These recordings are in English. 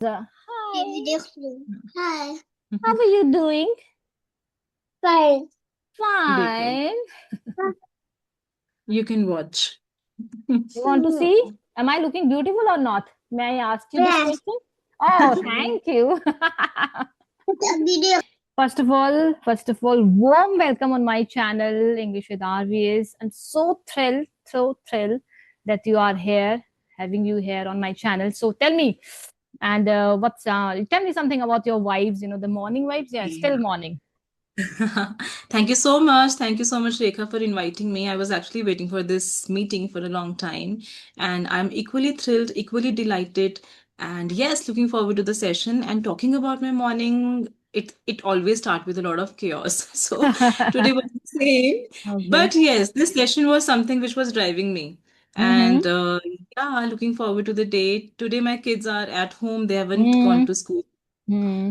Hi, Hi. how are you doing? Fine. देखो Fine. you can watch. You want to see? Am I looking beautiful or not? May I ask you this Yes. question? Oh, thank you. Video. First of all, warm welcome on my channel, English with RVS. I'm so thrilled that you are here, having you here on my channel. So tell me, and tell me something about your vibes, the morning vibes. Yeah, still Yeah. morning. Thank you so much. Thank you so much, Rekha, for inviting me. I was actually waiting for this meeting for a long time, and I'm equally thrilled, equally delighted, and yes, looking forward to the session. And talking about my morning, it always starts with a lot of chaos. So today was the same, Okay. but yes, this session was something which was driving me. Mm-hmm. And yeah, looking forward to the day. Today, my kids are at home; they haven't gone Mm-hmm. to school.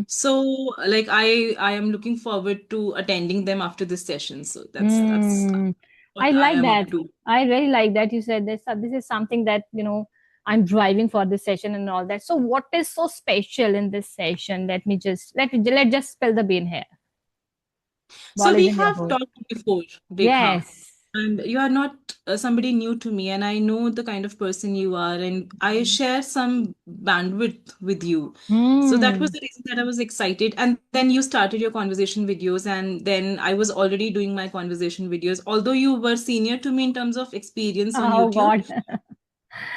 So, like I am looking forward to attending them after this session. So that's Mm. what I I like am that. up to. I really like that you said this. This is something that, I'm driving for this session and all that. So what is so special in this session? Let's just spill the bean here. So Ball is we in your have court. talked before, Rekha, Yes. and you are not somebody new to me, and I know the kind of person you are, and I share some bandwidth with you. So that was Hmm. the reason that I was excited. And then you started your conversation videos, and then I was already doing my conversation videos. Although you were senior to me in terms of experience on Oh YouTube, God.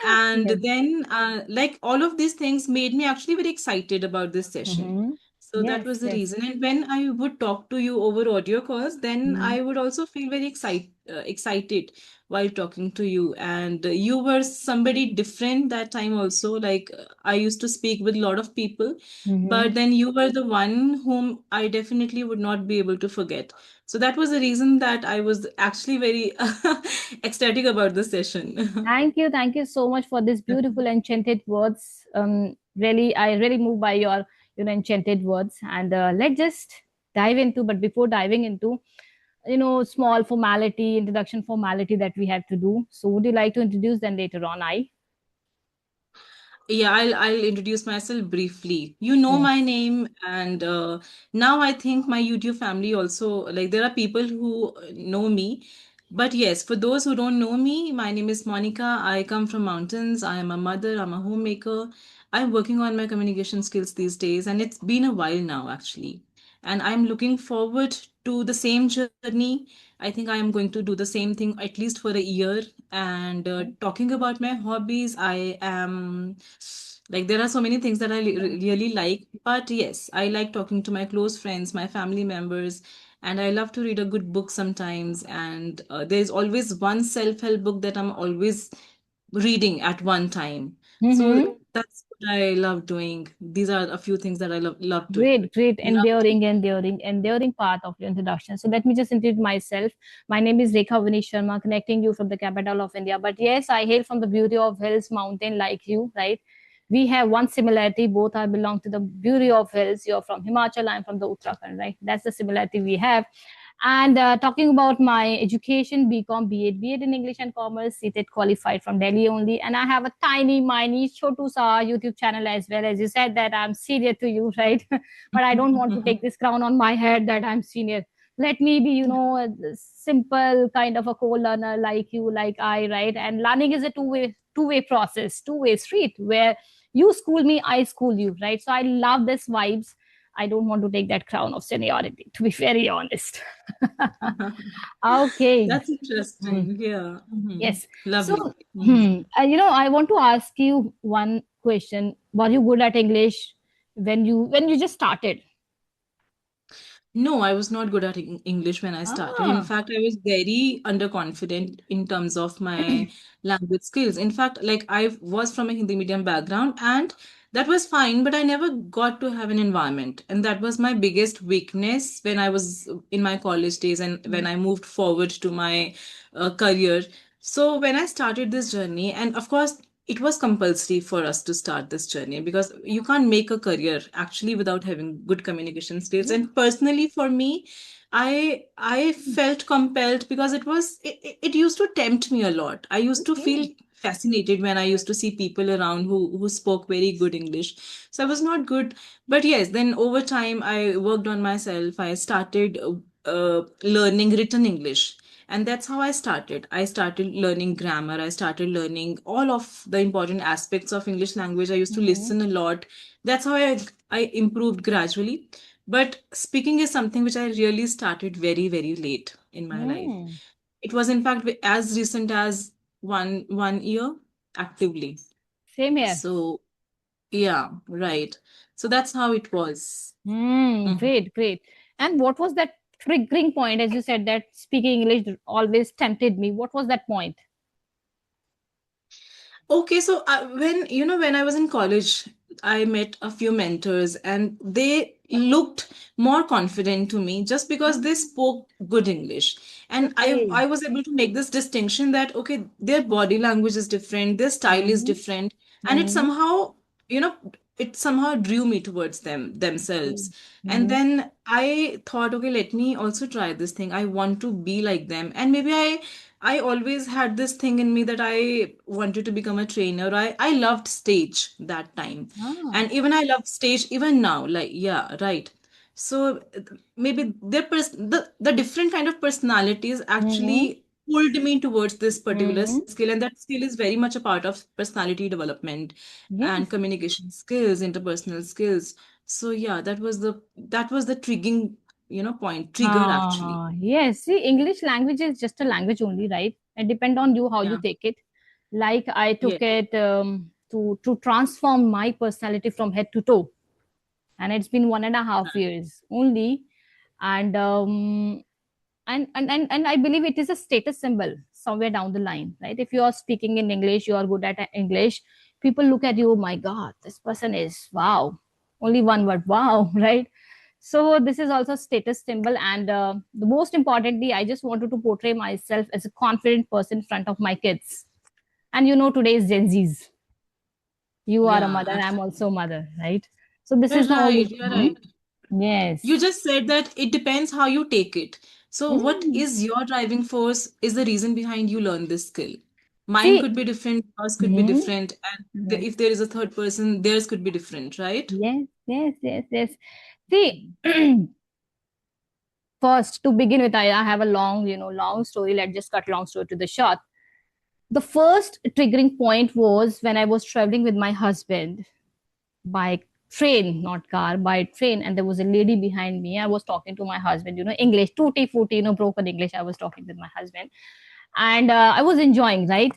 and Yes. then like all of these things made me actually very excited about this session. Mm-hmm. So that Yes. was the Yes. reason. And when I would talk to you over audio calls, then Mm-hmm. I would also feel very excited while talking to you. And you were somebody different that time also. Like I used to speak with a lot of people, Mm-hmm. but then you were the one whom I definitely would not be able to forget. So that was the reason that I was actually very ecstatic about the session. Thank you so much for this beautiful enchanted words. Really, I really moved by your, enchanted words. And let's just dive into. But before diving into, small formality, introduction formality that we have to do. So, would you like to introduce them later on? Yeah, I'll introduce myself briefly. You know Yes. my name, and now I think my YouTube family also, like there are people who know me. But yes, for those who don't know me, my name is Monica. I come from mountains. I am a mother. I'm a homemaker. I'm working on my communication skills these days, and it's been a while now actually. And I'm looking forward to the same journey. I think I am going to do the same thing at least for a year. And talking about my hobbies, I am like there are so many things that I really like, but yes, I like talking to my close friends, my family members, and I love to read a good book sometimes. And there's always one self-help book that I'm always reading at one time. So Mm-hmm. that's what I love doing. These are a few things that I love to Great, love to. enduring part of your introduction. So let me just introduce myself. My name is Rekha Vinish Sharma, connecting you from the capital of India. But yes, I hail from the beauty of hills, mountain like you, right? We have one similarity. Both are belong to the beauty of hills. You're from Himachal, I'm from the Uttarakhand, right? That's the similarity we have. And talking about my education, BCom, B.Ed in English and Commerce, seated qualified from Delhi only. And I have a tiny, miny, chotu sa YouTube channel as well. As you said that I'm senior to you, right? But I don't want to take this crown on my head that I'm senior. Let me be, a simple kind of a co-learner like you, like I, right? And learning is a two-way process, two-way street where you school me, I school you, right? So I love this vibes. I don't want to take that crown of seniority, to be very honest. Okay. That's Hmm. interesting. Yeah. Yes. So, Lovely. Mhm. I want to ask you one question. Were you good at English when you just started? No, I was not good at English when I started. In Ah. fact, I was very underconfident in terms of my language skills. In fact, like I was from a Hindi medium background, and that was fine, but I never got to have an environment. And that was my biggest weakness when I was in my college days and when I moved forward to my career. So when I started this journey, and of course, it was compulsory for us to start this journey because you can't make a career actually without having good communication skills. And personally for me, I felt compelled because it used to tempt me a lot. I used to feel Okay. fascinated when I used to see people around who spoke very good English. So I was not good, but yes, then over time I worked on myself. I started learning written English. And that's how I started. I started learning grammar. I started learning all of the important aspects of English language. I used to Mm-hmm. listen a lot. That's how I improved gradually. But speaking is something which I really started very, very late in my life. Mm. It was in fact as recent as one year actively. Same here. So yeah, right. So that's how it was. Mm, Mhm. great, great. And what was that triggering point? As you said, that speaking English always tempted me. What was that point? Okay, so when I was in college, I met a few mentors and they looked more confident to me just because they Mm, spoke good English. And I okay. I was able to make this distinction that okay, their body language is different, their style is Mm-hmm. different, and Mm-hmm. you know, it somehow drew me towards themselves. And Mm-hmm. then I thought, okay, let me also try this thing. I want to be like them. And maybe I always had this thing in me that I wanted to become a trainer. I loved stage that time. Ah. And even I love stage even now. Like, yeah, right. So maybe the different kind of personalities Mm-hmm. actually pulled me towards this particular Mm-hmm. skill. And that skill is very much a part of personality development and Yes. communication skills, interpersonal skills. So yeah, that was the triggering, point, trigger actually. Yes. See, English language is just a language only, right? It depend on you how you Yeah. take it. Like I Yeah. took it to transform my personality from head to toe, and it's been 1.5 years only. And and I believe it is a status symbol somewhere down the line, right? If you are speaking in English, you are good at English, people look at you, oh my god, this person is wow, only one word, wow. Right? So this is also status symbol. And the most importantly, I just wanted to portray myself as a confident person in front of my kids. And today's Gen Z's, you are a Yeah, mother, I'm also a absolutely. mother, right? So this You're is the right. only. You're right. You Yes. just said that it depends how you take it. So, what Mm. is your driving force is the reason behind you learn this skill. Mine See. could be different, yours could be Mhm. different, and Yes. if there is a third person, theirs could be different, right? Yes, yes, yes, yes. See, Mhm. first to begin with, I have a long, long story. Let's just cut long story to the short. The first triggering point was when I was traveling with my husband by train, not car, by train, and there was a lady behind me. I was talking to my husband, English, tutti frutti, broken English. I was talking with my husband, and I was enjoying, right?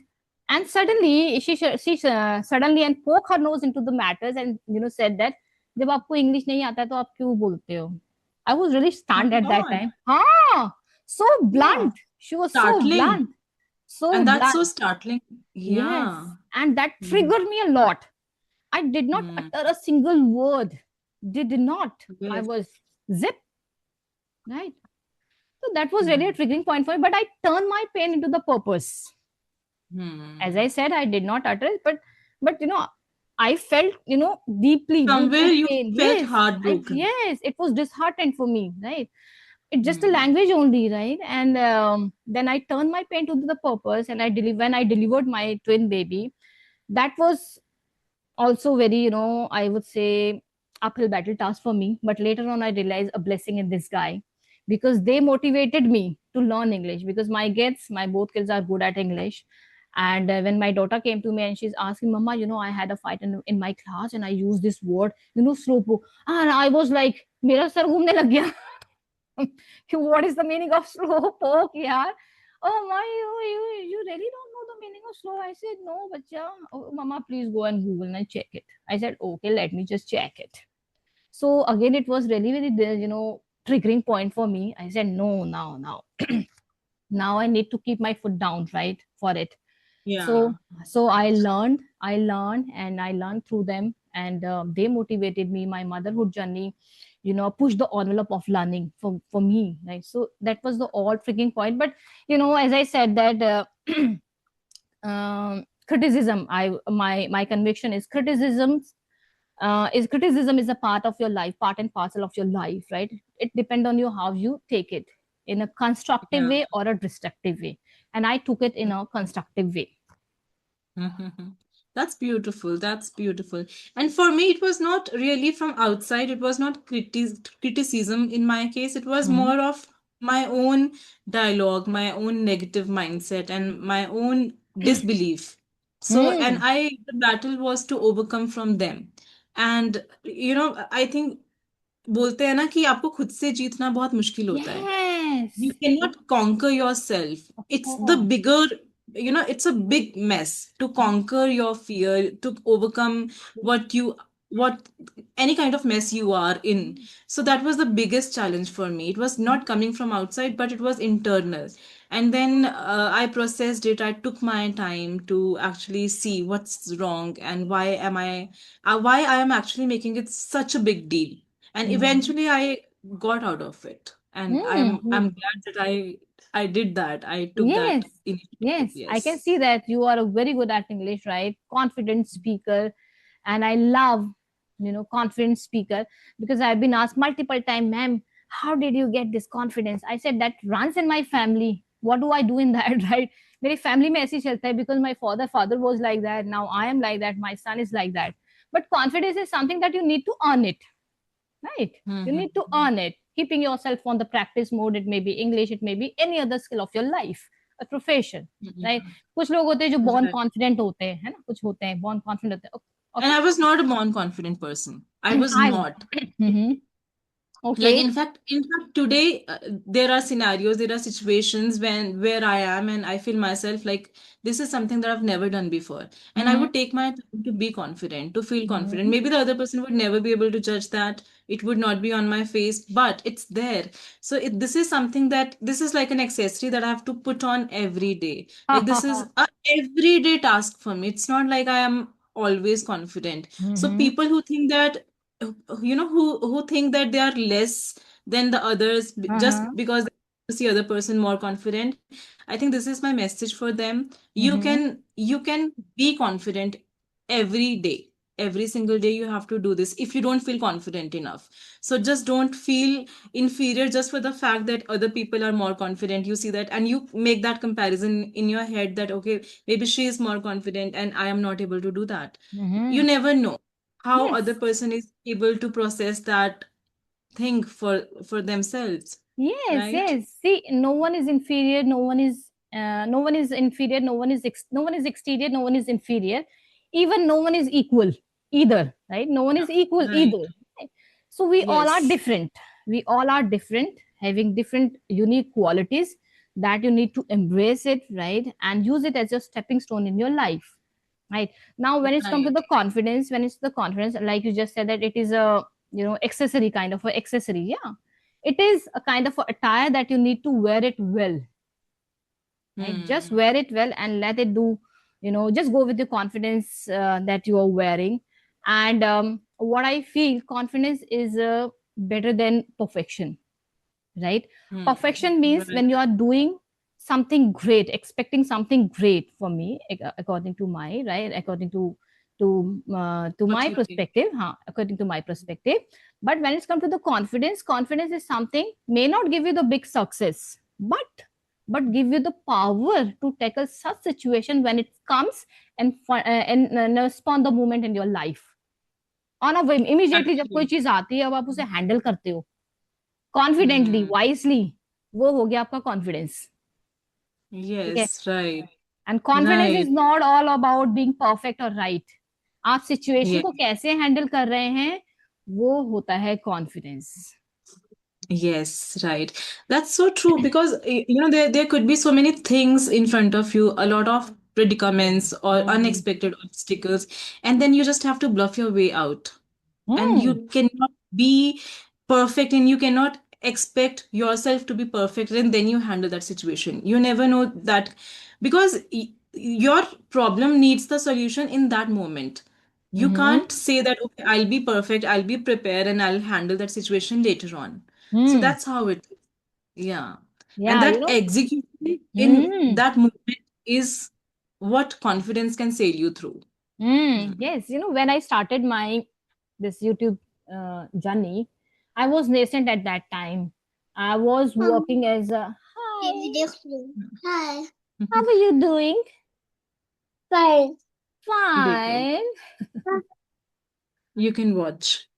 And suddenly she suddenly and poke her nose into the matters and said that जब आपको English नहीं आता है तो आप क्यों बोलते हो. I was really Oh stunned my at that God. time. Ah, so Yeah. blunt. She was so Startling. blunt, so And that's so blunt. startling. Yes, Yeah. and that Mhm. triggered me a lot. I did not Hmm. utter a single word. Did not. I Yes. was zip, right. So that was really a Hmm. triggering point for me. But I turned my pain into the purpose. As I Hmm. said, I did not utter it, but I felt deeply, Somewhere deeply you pain. felt Yes, heartbroken. yes, it was disheartened for me, right? It's just a Hmm. language only, right? And then I turned my pain to the purpose, and when I delivered my twin baby, that was also very, I would say, uphill battle task for me. But later on, I realized a blessing in this guy, because they motivated me to learn English, because my both kids are good at English. And when my daughter came to me and she's asking, Mama, I had a fight in my class and I used this word, slowpoke. And I was like, Mera sar ghumne lag gaya. What is the meaning of slowpoke, yeah? Oh my, you really don't know the meaning of slow? I said, no, bacha. Oh, Mama, please go and Google and check it. I said, okay, let me just check it. So again, it was really, very, triggering point for me. I said, no, now, now I need to keep my foot down, right, for it. Yeah. So I learned, and I learned through them, and they motivated me. My motherhood journey, pushed the envelope of learning for me, right? So that was the all triggering point. But as I said that criticism, my conviction is criticism is a part of your life, part and parcel of your life, right? It depends on you how you take it, in a constructive Yeah. way or a destructive way. And I took it in a constructive way. Mhm. That's beautiful. That's beautiful. And for me, it was not really from outside. It was not criticism in my case. It was Mm-hmm. more of my own dialogue, my own negative mindset, and my own disbelief. So, and Hmm. the battle was to overcome from them. And, I think बोलते हैं ना कि आपको खुद से जीतना बहुत मुश्किल होता है. You Yes, cannot conquer yourself. of It's the course. bigger, it's a big mess to conquer your fear, to overcome what you what any kind of mess you are in. So that was the biggest challenge for me. It was not coming from outside, but it was internal. And then I processed it. I took my time to actually see what's wrong and why I am actually making it such a big deal. And Mhm. eventually I got out of it, and I'm Hmm. glad that I did that. I took that Yes, initiative. yes, I can Yes. see that you are a very good at English, right? Confident speaker, and I love, confident speaker, because I've been asked multiple times, ma'am, how did you get this confidence? I said that runs in my family. What do I do in that, right? मेरी family में ऐसे ही चलता है, because my father was like that. Now I am like that. My son is like that. But confidence is something that you need to earn it, right? You Mm-hmm. need to earn it, keeping yourself on the practice mode. It may be English, it may be any other skill of your life, a profession, right? Mm-hmm. कुछ लोग होते हैं जो born Right. confident होते हैं, है ना? कुछ होते हैं born confident होते हैं. And Okay. I was not a born confident person. I was I not. Mhm. Like, Okay. in fact today, there are scenarios, there are situations where I am and I feel myself like this is something that I've never done before, and I Mhm. would take my time to be confident, to feel confident. Mhm. Maybe the other person would never be able to judge that. It would not be on my face, but it's there. So this is something that this is like an accessory that I have to put on every day. Ha Like, ha this ha. is a everyday task for me. It's not like I am always confident. So Mhm. people who think that, who think that they are less than the others just Uh-huh. because they see other person more confident, I think this is my message for them. Mhm. You can be confident every day. Every single day you have to do this if you don't feel confident enough. So just don't feel inferior just for the fact that other people are more confident. You see that and you make that comparison in your head that, okay, maybe she is more confident and I am not able to do that. You Mhm. never know how other Yes. person is able to process that thing for themselves, Yes, right? yes. See, no one is inferior. No one is inferior. No one is exterior. No one is inferior. Even no one is equal either. Right? No one is equal Right. either. Right? So we all are Yes. different. We all are different, having different unique qualities that you need to embrace it, right, and use it as your stepping stone in your life. Right now, when it's come to Right. the confidence, like you just said that it is a accessory, kind of a accessory. Yeah, it is a kind of a attire that you need to wear it well, right? Just Hmm. wear it well and let it do, just go with the confidence that you are wearing. And what I feel, confidence is better than perfection, right? Hmm. Perfection means Right. when you are doing something great, expecting something great. For me, according to my, right, according to What my you think? perspective, huh? According to my perspective. But when it's come to the confidence, confidence is something may not give you the big success, but give you the power to tackle such situation when it comes, and respond the moment in your life on a whim, immediately. जब कोई Actually. चीज आती है, अब आप उसे handle करते हो कॉन्फिडेंटली, Hmm. वाइजली, वो हो गया आपका कॉन्फिडेंस. ठीक है. Yes, right. And confidence is Right. Not all about being perfect और राइट. आप सिचुएशन Yeah. को कैसे हैंडल कर रहे हैं, वो होता है confidence. Yes, right. That's so true because there could be so many things in front of you, a lot of predicaments or unexpected obstacles, and then you just have to bluff your way out. And you cannot be perfect and you cannot expect yourself to be perfect and then you handle that situation. You never know that because your problem needs the solution in that moment. You can't say that, okay, I'll be perfect, I'll be prepared, and I'll handle that situation later on. So that's how it is. Yeah. And Yeah, that execution in mm, that moment is what confidence can sail you through. Hmm. yes, when I started my this YouTube journey, I was nascent at that time. I was working as a hi. Hi. How are you doing? Fine. देखो, Fine. you can watch.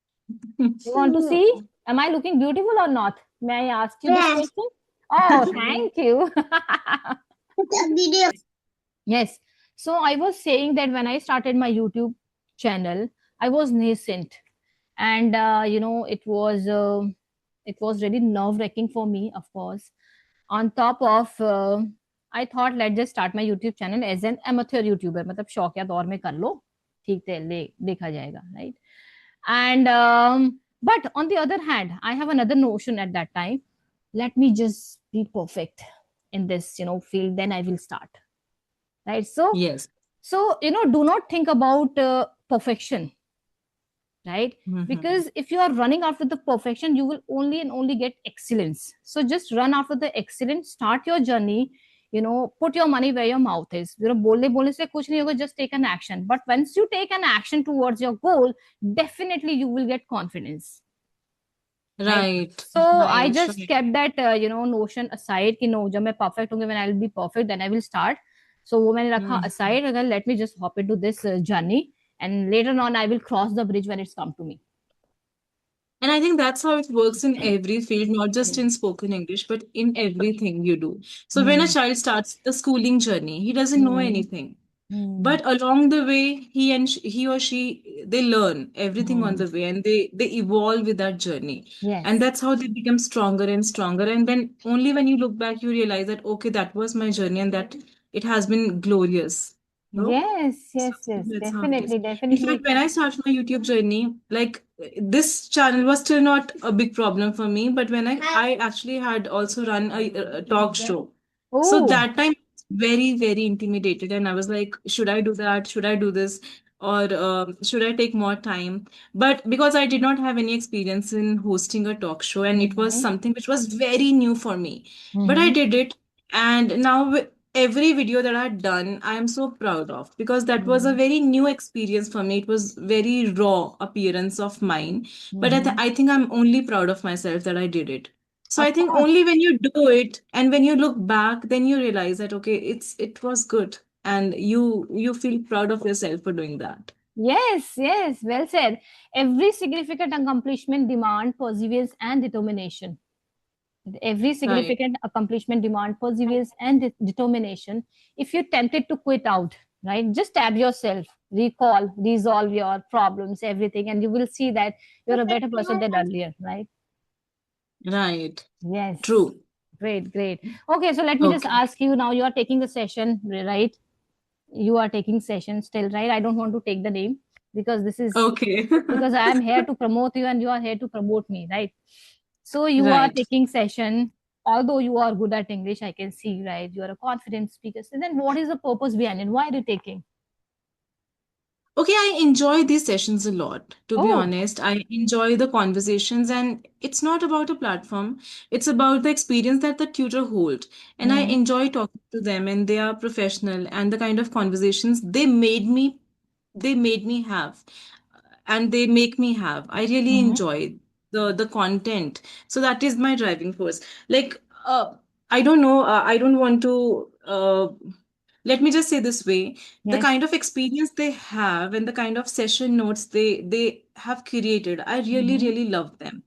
You want to see? Am I looking beautiful or not? May I ask you this Yes. question? Oh, thank you. The video. Yes. So I was saying that when I started my YouTube channel, I was nascent, and it was really nerve wracking for me, of course. On top of, I thought let's just start my YouTube channel as an amateur YouTuber. मतलब शौकिया तौर में कर लो, ठीक है, ले देखा जाएगा, right? And but on the other hand, I have another notion at that time. Let me just be perfect in this, field. Then I will start, right? So Yes. do not think about perfection, right? Mm-hmm. Because if you are running after the perfection, you will only and only get excellence. So just run after the excellence, start your journey, put your money where your mouth is. बोलने बोलने से कुछ नहीं होगा, just take an action. But once you take an action towards your goal, definitely you will get confidence, right? Right. So I Right. just Right. kept that notion aside कि no, जब मैं perfect होंगे, when I will be perfect, then I will start. So वो मैंने रखा Mhm. aside, अगर let me just hop into this journey, and later on I will cross the bridge when it's come to me. And I think that's how it works in every field, not just in spoken English, but in everything you do. So when a Hmm. child starts the schooling journey, he doesn't know Hmm. anything. Hmm. But along the way, he or she, they learn everything on Hmm. the way, and they evolve with that journey. And Yes. that's how they become stronger and stronger. And then only when you look back, you realize that, okay, that was my journey and that it has been glorious. No? Yes. So Yes. Yes. that's how it is. Definitely. In fact, Definitely. when I started my YouTube journey, like this channel was still not a big problem for me, but when I actually had also run a talk show. So Oh. that time very, very intimidated, and I was like, should I do that? Should I do this? Or should I take more time? But because I did not have any experience in hosting a talk show, and it was Mm-hmm. something which was very new for me, but I Mm-hmm. did it. And now every video that I had done, I am so proud of, because that was a Mm-hmm. very new experience for me. It was very raw appearance of mine, but Mm-hmm. I think I'm only proud of myself that I did it. So I Of think course. only when you do it and when you look back, then you realize that okay, it was good, and you feel proud of yourself for doing that. Yes. Yes. Well said. Every significant accomplishment demand perseverance and determination. Every Right. significant accomplishment demand perseverance and determination. If you're tempted to quit out, right, just stab yourself, recall, resolve your problems, everything, and you will see that you're a better person than earlier, right? Right. Yes. True. Great, great. Okay, so let me just Okay. ask you now. You are taking the session, right? You are taking session still, right? I don't want to take the name because this is Okay. because I am here to promote you and you are here to promote me, right? So you are Right. taking session, although you are good at English, I can see, right? You are a confident speaker. So then what is the purpose behind it? Why are you taking? Okay, I enjoy these sessions a lot. To be Oh. honest, I enjoy the conversations, and it's not about a platform. It's about the experience that the tutor hold. And I Hmm. enjoy talking to them, and they are professional, and the kind of conversations they made me have, and they make me have. I really Hmm. enjoy the content. So that is my driving force. Like I don't know, I don't want to let me just say this way, the Yes. kind of experience they have and the kind of session notes they have created, I really Hmm. really love them.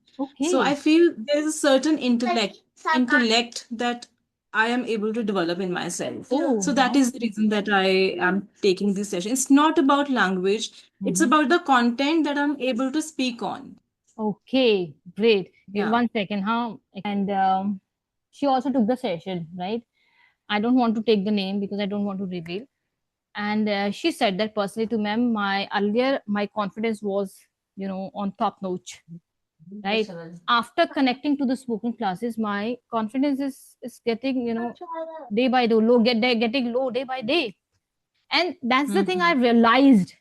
So I Okay. feel there's a certain intellect that I am able to develop in myself. Oh, So that wow. is the reason that I am taking this session. It's not about language, it's Hmm. about the content that I'm able to speak on. Okay, great. In Yeah. 1 second, huh? And she also took the session, right? I don't want to take the name because I don't want to reveal. And she said that personally to ma'am, my earlier my confidence was, on top notch, right? After connecting to the spoken classes, my confidence is getting, day by day low, getting low day by day. And that's the thing I Mm-hmm. realized,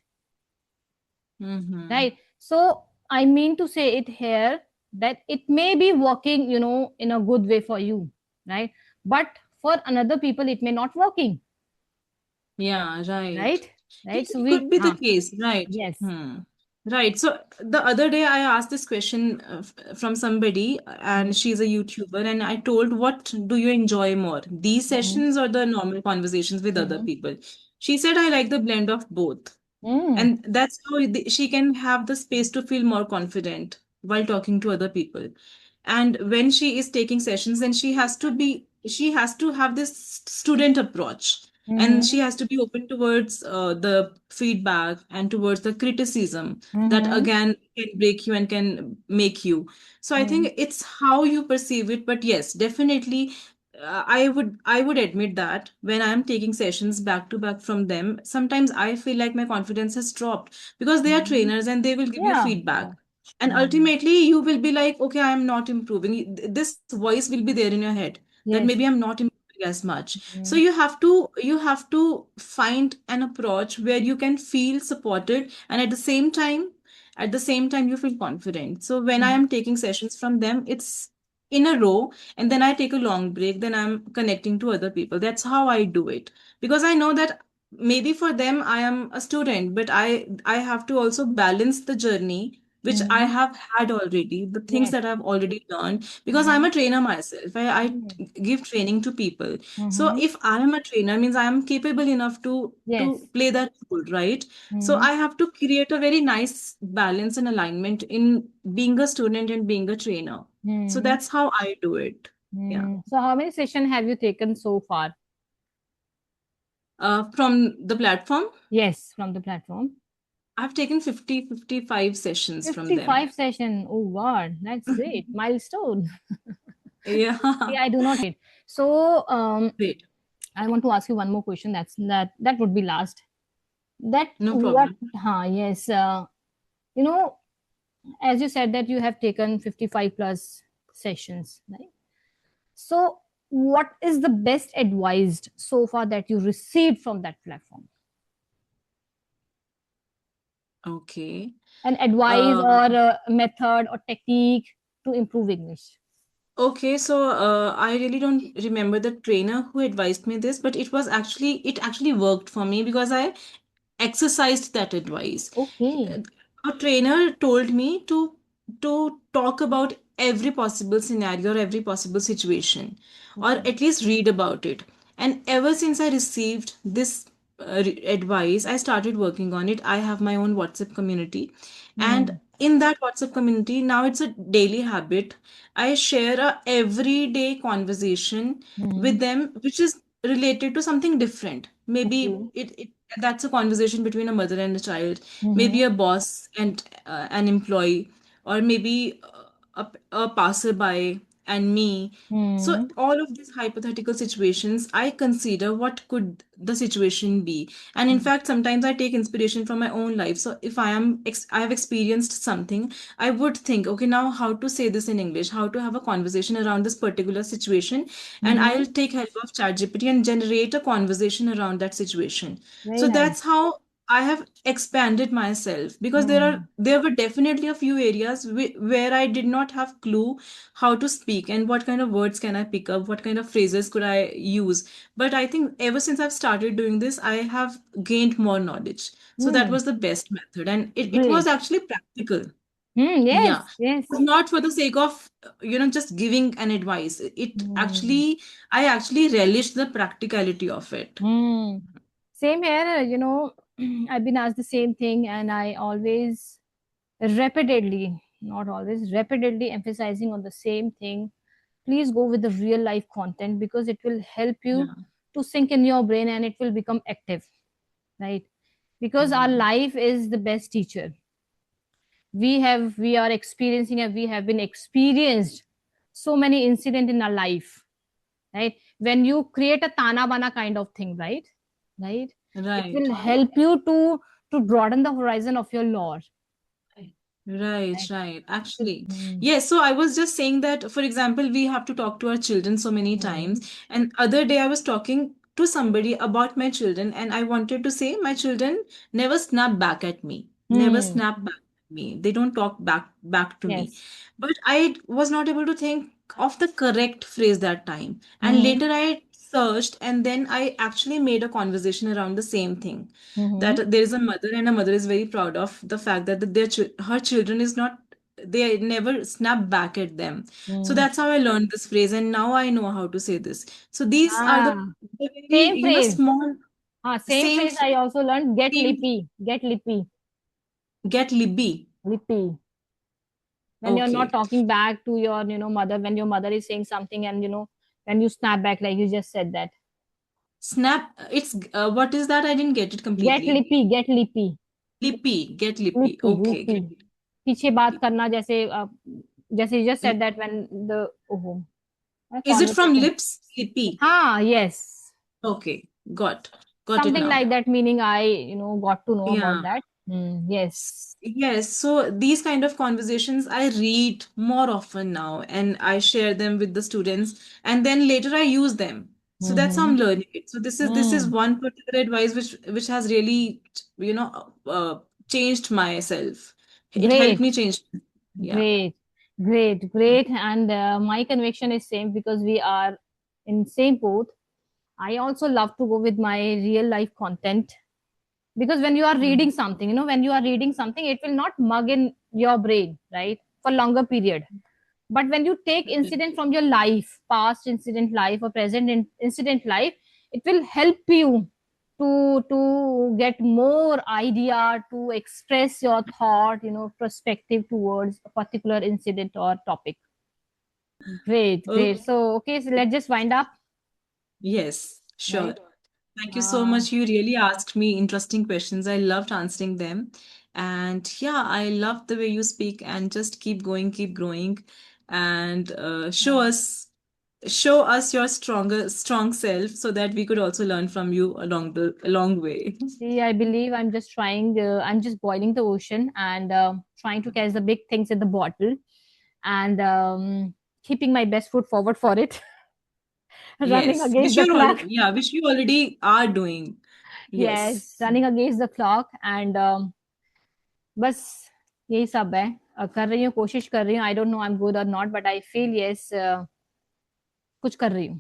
Mm-hmm. right? So I mean to say it here that it may be working, in a good way for you, right? But for another people it may not working, Yeah, right. right? Yes, Right, so it could we be the case, right? yes. Hmm. Right. So the other day I asked this question from somebody, and Mhm. she's a YouTuber, and I told, what do you enjoy more, these Mhm. sessions or the normal conversations with other Mhm. people? She said, I like the blend of both. Mm. And that's how she can have the space to feel more confident while talking to other people. And when she is taking sessions, then she has to have this student approach, and she Mm-hmm. has to be open towards the feedback and towards the criticism that Mm-hmm. again can break you and can make you. So I Mm-hmm. think it's how you perceive it. But yes, definitely, I would admit that when I'm taking sessions back to back from them, sometimes I feel like my confidence has dropped because they are Mm-hmm. trainers and they will give you Yeah, feedback. yeah. And Mm. ultimately, you will be like, okay, I am not improving. This voice will be there in your head that maybe Yes. I'm not improving as much. So Mm. you have to find an approach where you can feel supported, and at the same time you feel confident. So when I Mm-hmm. am taking sessions from them, it's in a row, and then I take a long break, then I'm connecting to other people. That's how I do it, because I know that maybe for them I am a student, but I have to also balance the journey which I Mm-hmm. have had already, the things Yes. that I've already learned, because I'm Mm-hmm. a trainer myself. I Mm. give training to people. So Mm-hmm. if I am a trainer, means I am capable enough to Yes. play that role, right? So Mm-hmm. I have to create a very nice balance and alignment in being a student and being a trainer. So Mm-hmm. that's how I do it. Yeah. Mm. So how many sessions have you taken so far? From the platform, Yes, from the platform. I've taken 55 sessions from them. 55 session. Oh God, that's great. Milestone. Yeah. See, I do not it. So Great. I want to ask you one more question. That would be last. That No what problem. yes. You know, as you said that you have taken 55 plus sessions, right? So what is the best advised so far that you received from that platform? Okay. An advice Uh, or a method or technique to improve English? okay, so I really don't remember the trainer who advised me this, but it actually worked for me because I exercised that advice. Okay. A trainer told me to talk about every possible scenario or every possible situation, or Okay. at least read about it. And ever since I received this advice, I started working on it. I have my own WhatsApp community, and Hmm. in that WhatsApp community, now it's a daily habit. I share a everyday conversation Hmm. with them, which is related to something different. Maybe Okay. it that's a conversation between a mother and a child, maybe Hmm. a boss and an employee, or maybe a passerby and me. So Hmm. all of these hypothetical situations, I consider what could the situation be. And in fact, sometimes I take inspiration from my own life. So if I have experienced something, I would think, okay, now how to say this in English, how to have a conversation around this particular situation, and Hmm. I'll take help of ChatGPT and generate a conversation around that situation. Very So nice. that's how I have expanded myself, because Hmm. there were definitely a few areas where I did not have clue how to speak and what kind of words can I pick up, what kind of phrases could I use. But I think ever since I've started doing this, I have gained more knowledge. So that Hmm. was the best method, and it was Great. actually practical. Hmm. Yeah. Yes. Yes. It was not for the sake of just giving an advice. It Hmm. actually I actually relished the practicality of it. Hmm. Same here. I've been asked the same thing, and I always repeatedly, not always, repeatedly emphasizing on the same thing. Please go with the real life content because it will help you Yeah. to sink in your brain and it will become active, right? Because our Yeah. life is the best teacher. We are experiencing and we have been experienced so many incidents in our life, right? When you create a tana bana kind of thing, right, it Right. will help you to broaden the horizon of your lore, Right, right? right. Actually, Mm. yes. So I was just saying that, for example, we have to talk to our children so many times. Mm. And other day I was talking to somebody about my children, and I wanted to say my children never snap back at me. Never Hmm. snap back at me. They don't talk back to me. Yes. But I was not able to think of the correct phrase that time. And Mm-hmm. later I searched, and then I actually made a conversation around the same thing, Mm-hmm. that there is a mother, and a mother is very proud of the fact that her children is not, they never snap back at them. So Mm. that's how I learned this phrase, and now I know how to say this. So these are Ah, the very same phrase. small. हाँ, same Same phrase I also learned. Get same lippy. Get lippy. get libby. Lippy. When you're not Okay. talking back to your, mother, when your mother is saying something and, when you snap back, like you just said that. Snap. It's what is that? I didn't get it Get completely. lippy. Get lippy. Lippy. Get lippy. Lippy. Okay. Lippy. Great. पीछे बात करना, जैसे you just said that when the Is it from conversation. lips? Lippy. हाँ, yes. Okay. Got it Something now. like that, meaning I, got to know about Yeah. that. Yes. Yes, so these kind of conversations I read more often now and I share them with the students and then later I use them. So that's how Mm-hmm. I'm learning it. So this is Mm. one particular advice which has really changed myself. It helped Great. me change. Yeah. Great, great, great. And my conviction is same because we are in same boat. I also love to go with my real life content because when you are Mhm. reading something, when you are reading something, it will not mug in your brain, right, for longer period. But when you take incident from your life, past incident life or present incident life, it will help you to get more idea to express your thought, perspective towards a particular incident or topic. Great, great. Okay. So okay, so let's just wind up, Yes, right? sure. Thank you so uh much. You really asked me interesting questions. I loved answering them. And yeah, I love the way you speak and just keep going, keep growing and show us your strong self so that we could also learn from you along way. See, I believe I'm just trying, I'm just boiling the ocean and trying to catch the big things in the bottle and keeping my best foot forward for it. Running Yes, against the clock. which you already are doing. Yes. Yes, running against the clock and बस यही सब है. कर रही हूँ, कोशिश कर रही हूँ. I don't know I am good or not but I feel yes कुछ कर रही हूँ.